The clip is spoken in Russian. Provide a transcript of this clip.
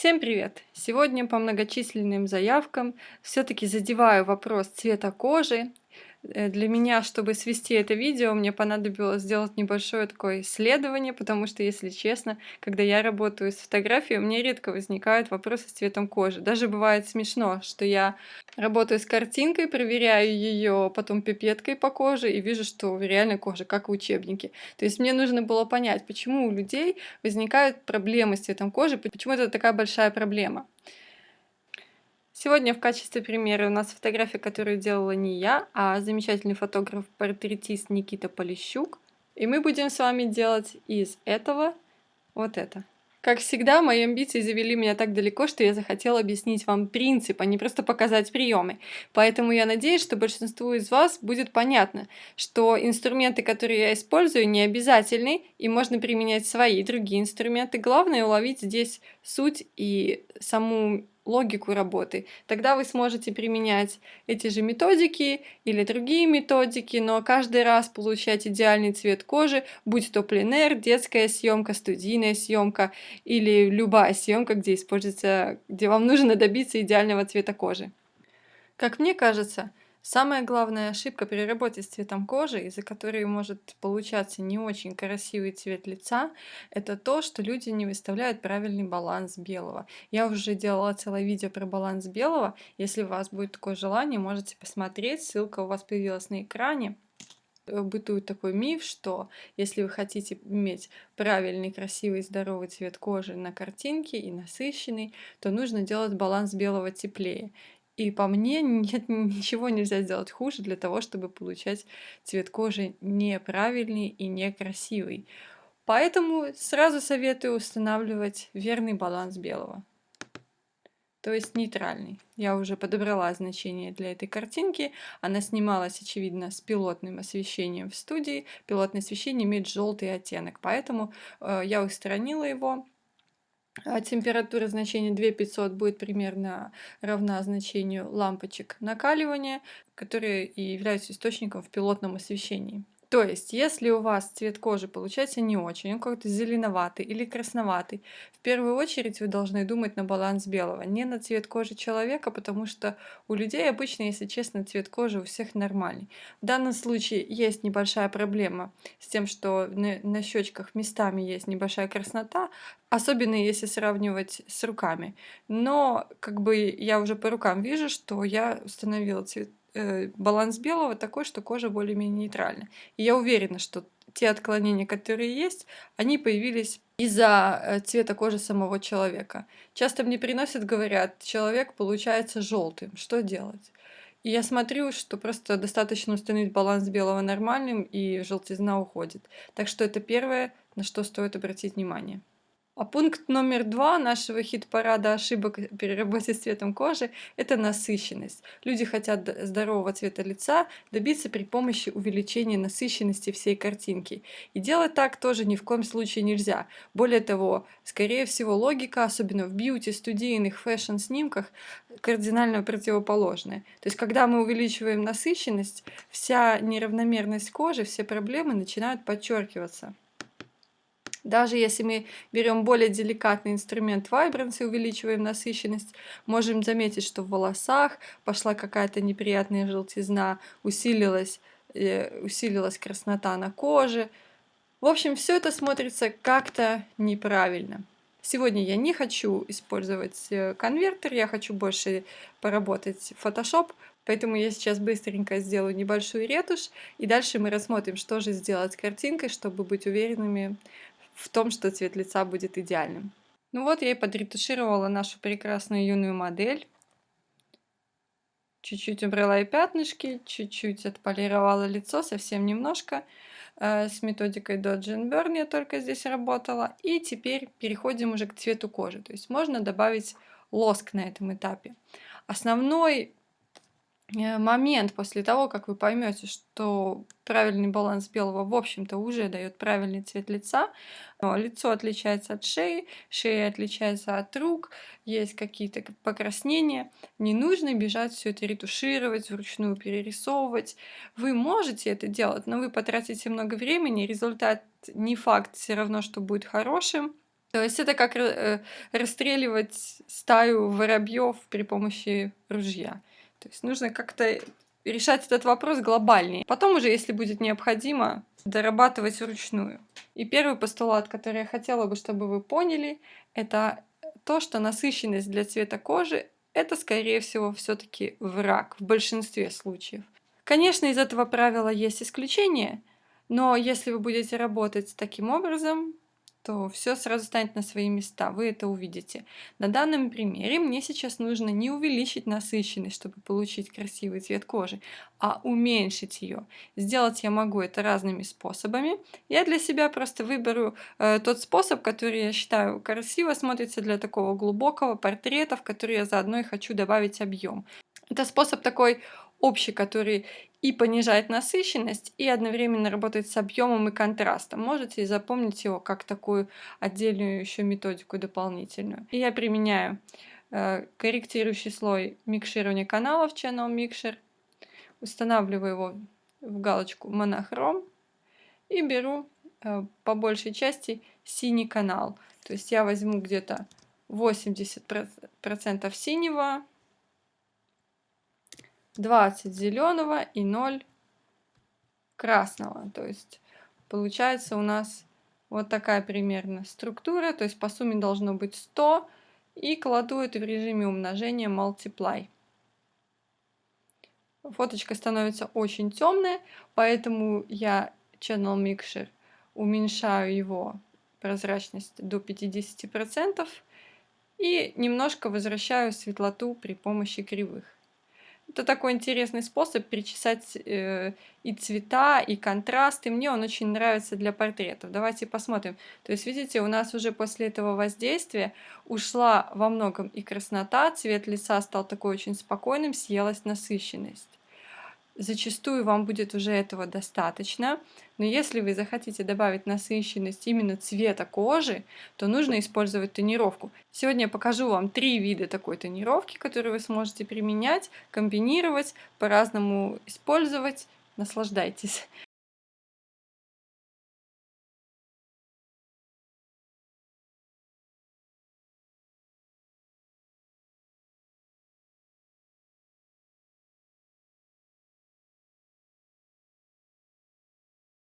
Всем привет! Сегодня по многочисленным заявкам все-таки задеваю вопрос цвета кожи. Для меня, чтобы свести это видео, мне понадобилось сделать небольшое такое исследование, потому что, если честно, когда я работаю с фотографией, у меня редко возникают вопросы с цветом кожи. Даже бывает смешно, что я работаю с картинкой, проверяю ее потом пипеткой по коже и вижу, что реально кожа, как в учебнике. То есть мне нужно было понять, почему у людей возникают проблемы с цветом кожи, почему это такая большая проблема. Сегодня в качестве примера у нас фотография, которую делала не я, а замечательный фотограф-портретист Никита Полищук. И мы будем с вами делать из этого вот это. Как всегда, мои амбиции завели меня так далеко, что я захотела объяснить вам принцип, а не просто показать приемы. Поэтому я надеюсь, что большинству из вас будет понятно, что инструменты, которые я использую, не обязательны, и можно применять свои другие инструменты. Главное уловить здесь суть и саму логику работы. Тогда вы сможете применять эти же методики или другие методики, но каждый раз получать идеальный цвет кожи, будь то пленэр, детская съемка, студийная съемка или любая съемка, где вам нужно добиться идеального цвета кожи. Как мне кажется, самая главная ошибка при работе с цветом кожи, из-за которой может получаться не очень красивый цвет лица, это то, что люди не выставляют правильный баланс белого. Я уже делала целое видео про баланс белого. Если у вас будет такое желание, можете посмотреть. Ссылка у вас появилась на экране. Бытует такой миф, что если вы хотите иметь правильный, красивый, здоровый цвет кожи на картинке и насыщенный, то нужно делать баланс белого теплее. И по мне, нет, ничего нельзя сделать хуже для того, чтобы получать цвет кожи неправильный и некрасивый. Поэтому сразу советую устанавливать верный баланс белого, то есть нейтральный. Я уже подобрала значение для этой картинки. Она снималась, очевидно, с пилотным освещением в студии. Пилотное освещение имеет желтый оттенок, поэтому я устранила его. Температура значения 2500 будет примерно равна значению лампочек накаливания, которые и являются источником в пилотном освещении. То есть, если у вас цвет кожи получается не очень, он какой-то зеленоватый или красноватый, в первую очередь вы должны думать на баланс белого, не на цвет кожи человека, потому что у людей обычно, если честно, цвет кожи у всех нормальный. В данном случае есть небольшая проблема с тем, что на щечках местами есть небольшая краснота, особенно если сравнивать с руками. Но как бы я уже по рукам вижу, что я установила баланс белого такой, что кожа более-менее нейтральна. И я уверена, что те отклонения, которые есть, они появились из-за цвета кожи самого человека. Часто мне приносят, говорят, человек получается желтым, что делать? И я смотрю, что просто достаточно установить баланс белого нормальным, и желтизна уходит. Так что это первое, на что стоит обратить внимание. А пункт номер 2 нашего хит-парада ошибок при работе с цветом кожи – это насыщенность. Люди хотят здорового цвета лица добиться при помощи увеличения насыщенности всей картинки. И делать так тоже ни в коем случае нельзя. Более того, скорее всего, логика, особенно в бьюти, студийных, фэшн-снимках, кардинально противоположная. То есть, когда мы увеличиваем насыщенность, вся неравномерность кожи, все проблемы начинают подчеркиваться. Даже если мы берем более деликатный инструмент Vibrance и увеличиваем насыщенность, можем заметить, что в волосах пошла какая-то неприятная желтизна, усилилась краснота на коже. В общем, все это смотрится как-то неправильно. Сегодня я не хочу использовать конвертер, я хочу больше поработать в Photoshop, поэтому я сейчас быстренько сделаю небольшую ретушь, и дальше мы рассмотрим, что же сделать с картинкой, чтобы быть уверенными в том, что цвет лица будет идеальным. Ну вот, я и подретушировала нашу прекрасную юную модель. Чуть-чуть убрала и пятнышки, чуть-чуть отполировала лицо, совсем немножко. С методикой Dodge and Burn я только здесь работала. И теперь переходим уже к цвету кожи. То есть можно добавить лоск на этом этапе. Основной момент после того, как вы поймете, что правильный баланс белого, в общем-то, уже дает правильный цвет лица. Лицо отличается от шеи, шея отличается от рук, есть какие-то покраснения. Не нужно бежать все это ретушировать, вручную перерисовывать. Вы можете это делать, но вы потратите много времени, результат не факт все равно, что будет хорошим. То есть это как расстреливать стаю воробьев при помощи ружья. То есть нужно как-то решать этот вопрос глобальнее. Потом уже, если будет необходимо, дорабатывать вручную. И первый постулат, который я хотела бы, чтобы вы поняли, это то, что насыщенность для цвета кожи это, скорее всего, все-таки враг в большинстве случаев. Конечно, из этого правила есть исключения, но если вы будете работать таким образом, то все сразу станет на свои места, вы это увидите. На данном примере мне сейчас нужно не увеличить насыщенность, чтобы получить красивый цвет кожи, а уменьшить ее. Сделать я могу это разными способами. Я для себя просто выберу тот способ, который я считаю красиво смотрится для такого глубокого портрета, в который я заодно и хочу добавить объем. Это способ такой общий, который и понижает насыщенность, и одновременно работает с объемом и контрастом. Можете запомнить его как такую отдельную еще методику дополнительную. И я применяю корректирующий слой микширования каналов Channel Mixer, устанавливаю его в галочку монохром и беру по большей части синий канал. То есть я возьму где-то 80% синего, 20 зеленого и 0 красного. То есть получается у нас вот такая примерно структура. То есть по сумме должно быть 100. И кладу это в режиме умножения Multiply. Фоточка становится очень темная, поэтому я Channel Mixer уменьшаю его прозрачность до 50% и немножко возвращаю светлоту при помощи кривых. Это такой интересный способ перечесать и цвета, и контрасты. Мне он очень нравится для портретов. Давайте посмотрим. То есть, видите, у нас уже после этого воздействия ушла во многом и краснота, цвет лица стал такой очень спокойным, съелась насыщенность. Зачастую вам будет уже этого достаточно, но если вы захотите добавить насыщенность именно цвета кожи, то нужно использовать тонировку. Сегодня я покажу вам 3 вида такой тонировки, которые вы сможете применять, комбинировать, по-разному использовать. Наслаждайтесь.